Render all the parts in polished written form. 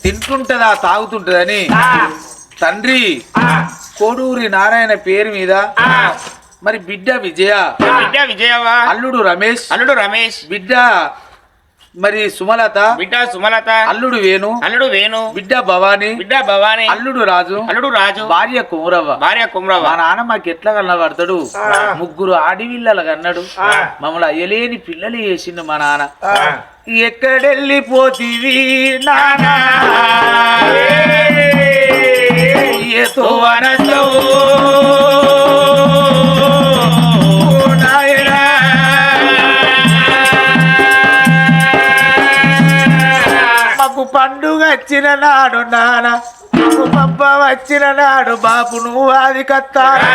తింటుంటదా తాగుతుంటదని తండ్రి కోడూరి నారాయణ పేరు మీద మరి బిడ్డ విజయవా అల్లుడు రమేష్ బిడ్డ మరి సుమలత అల్లుడు వేణు బిడ్డ భవాని అల్లుడు రాజు భార్య కుమరవ్వ మా నాన్న మాకు ఎట్లా కన్నబడతాడు ముగ్గురు ఆడివిల్లలు కన్నాడు మమ్మల్ని అయ్యలేని పిల్లలు చేసిండు మా నాన్న ఎక్కడెళ్ళిపోతీవి నానా ఏతో వనస్తవు పండుగ వచ్చిన నాడు నాన్న పబ్బ వచ్చిన నాడు బాపు నువ్వు అది కత్తారా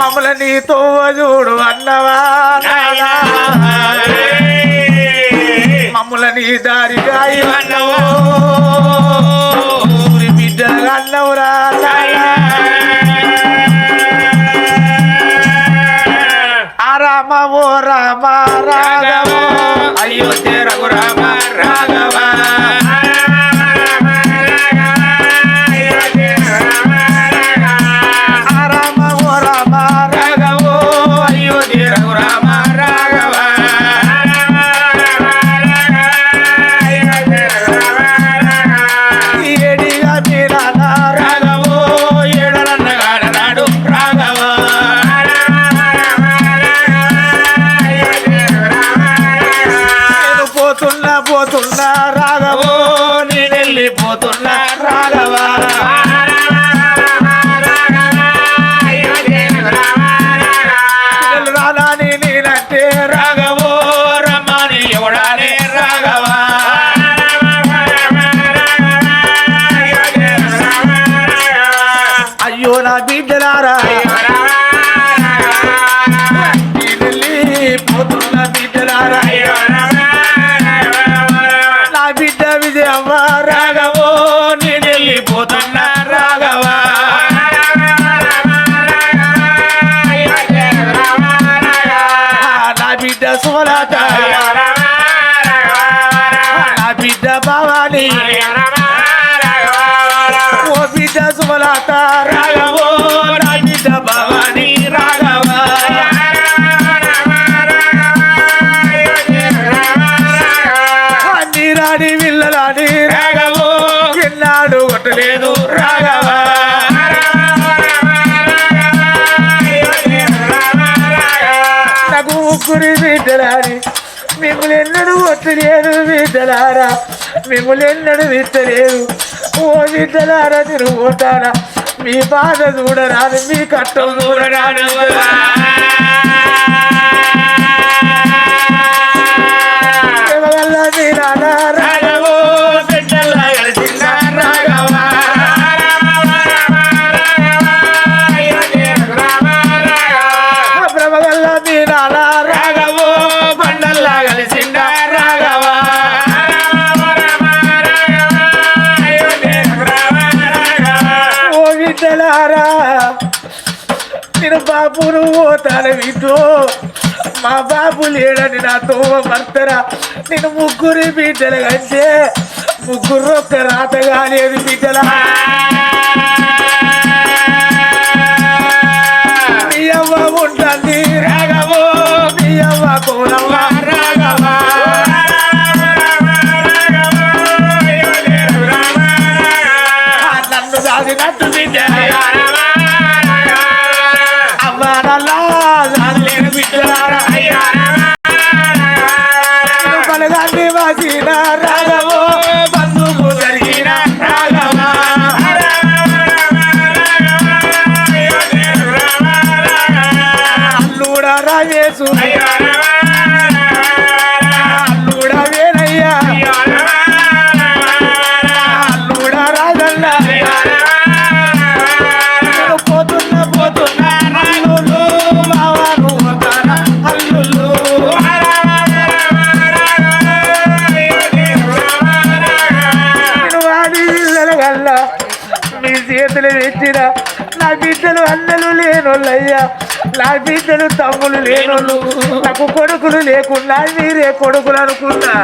మమ్మల్ని నీతో చూడు అన్నవా మమ్మల్ని నీ దారిగా అన్నవో బిడ్డగా అన్నవురా రామ ఓ రామ రాఘవ అయోధ్య రఘురామ రాఘవ రామ ఓ రామ రాఘవ అయోధ్య రఘురామ రాఘవ ఏడిగా మీరా రాఘవ ఏడరన్నగాడనాడు రాఘవ పోతున్నా రాఘవో నేనెళ్ళిపోతున్నా రాఘవా రాని నేనంటే రాఘవో రమ్మని ఎవడానే రాఘవా అయ్యో నా బిడ్డలారా నేనెళ్ళిపోతున్నా బిడ్డలారా విజయవ్వ రాఘవో నేనెళ్ళిపోతున్నా రాఘవా నా బిడ్డ సుమలత నా బిడ్డ భవాని ఓ బిడ్డ సుమలత రాఘవో నా బిడ్డ భవాని రాఘవా రాని విల్లలాని రాఘవో ఎన్నాడు కొట్టలేదు రాఘవా నాకు ముగ్గురి బిడ్డలాని మిమ్మల్ని ఎన్నడూ కొట్టలేదు బిడ్డలారా మిమ్మల్ని ఎన్నడూ విత్తలేదు ఓ బిడ్డలారా మీరు పోతారా మీ బాధ చూడరాను మీ కట్టం చూడరాను రాఘవో బిడ్డల్లా కలిసిన రాఘవా బ్రహ్మగల్ల మీనాల రాఘవో బండల్లా కలిసిన రాఘవా ఓ బిడ్డలారా నేను బాబును పోతాను వింటూ మా బాబు లేడని నాతో భర్తరా నేను ముగ్గురి బిడ్డలు కంటే ముగ్గురు ఒక్క రాత కాలేదు బిడ్డలా మీ అవ్వ ఉంటుంది రాఘవో మీ అవ్వ కోనవ్వ రాఘవా నన్ను సాధినట్టు బిడ్డ అవ్వ నల్లా సాధలేని బిడ్డలారా పలగాన్ని వాసిన రాఘవో బంధువు జరిగిన రాఘవా అల్లుడా రాజేశు అల్లుడా వేనయ్యా అల్లుడా రాజన్న పోతున్నా అల్లులు మావాను అల్లులు మీ చేతులు పెట్టిన నా బిడ్డలు అన్నలు లేనోళ్ళయ్యా నా బిడ్డలు తమ్ములు లేనోళ్ళు నాకు కొడుకులు లేకున్నా మీరే కొడుకులు అనుకున్నా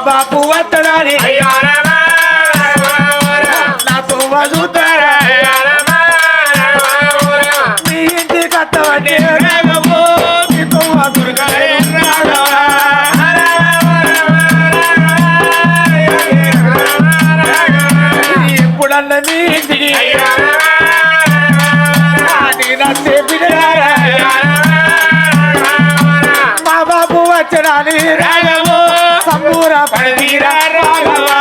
బాపు వత్తడాని నాతో వదుతారా మీ ఇంటి కట్టవని మీతో ఎప్పుడన్నా మీ ఇంటికి మా బాబు వచ్చడాని రాఘవో సంబూర పడదీరా రాఘవా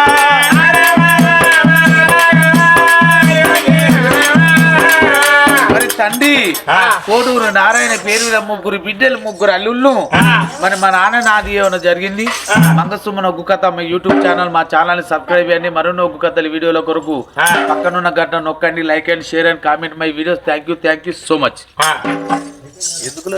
మరి తండ్రి కోడూరు నారాయణ పేరు మీద ముగ్గురు బిడ్డలు ముగ్గురు అల్లుళ్ళు మరి మా నాన్న నాది ఏమైనా జరిగింది మంగసుమన్ ఒగ్గు కథ మా యూట్యూబ్ ఛానల్ మా ఛానల్ ని సబ్స్క్రైబ్ చేయండి మరొన్న ఒగ్గు కథల వీడియోల కొరకు పక్కనున్న గంట నొక్కండి like and share and comment my videos thank you so much ఎందుకు